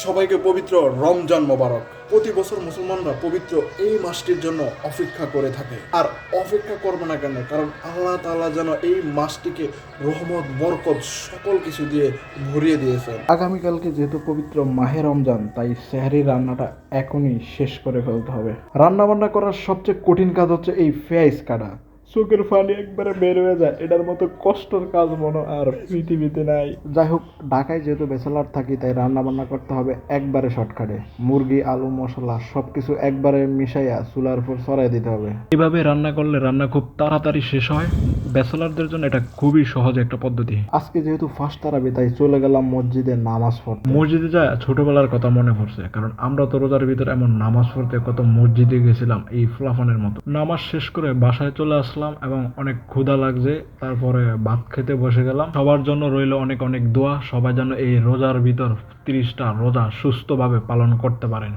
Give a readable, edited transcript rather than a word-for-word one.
সবাইকে পবিত্র রমজান মোবারক। প্রতি বছর মুসলমানরা পবিত্র এই মাসটির জন্য অপেক্ষা করে থাকে। আর অপেক্ষা করবে না কেন? কারণ আল্লাহ তাআলা যেন এই মাসটিকে রহমত, বরকত সকল কিছু দিয়ে ভরিয়ে দিয়েছেন। আগামীকালকে যেহেতু পবিত্র মাহে রমজান, তাই সেহরি রান্নাটা এখনই শেষ করে ফেলতে হবে। রান্না বান্না করার সবচেয়ে কঠিন কাজ হচ্ছে এই পেঁয়াজ কাটা। চোখের পানি একবারে বের হয়ে যায়। এটার মতো কষ্টের কাজ মনে আর পৃথিবীতে নাই। যাই হোক, ঢাকায় যেহেতু ব্যাচেলার থাকি, তাই রান্না বান্না করতে হবে একবারে শর্টকাটে। মুরগি, আলু, মশলা সবকিছু একবারে মিশাইয়া চুলার উপর ছড়াই দিতে হবে। এভাবে রান্না করলে রান্না খুব তাড়াতাড়ি শেষ হয়। ব্যাচেলারদের জন্য এটা খুবই সহজ একটা পদ্ধতি। আজকে যেহেতু ফার্স্ট তারাবি, তাই চলে গেলাম মসজিদে নামাজ পড়তে। মসজিদে যায় ছোটবেলার কথা মনে পড়ছে, কারণ আমরা তো রোজার ভিতরে এমন নামাজ পড়তে কত মসজিদে গেছিলাম এই ফুলাফানের মতো। নামাজ শেষ করে বাসায় চলে আসলাম এবং অনেক ক্ষুধা লাগছে, তারপরে ভাত খেতে বসে গেলাম। সবার জন্য রইল অনেক অনেক দোয়া, সবাই যেন এই রোজার ভিতর 30টা রোজা সুস্থভাবে পালন করতে পারেন।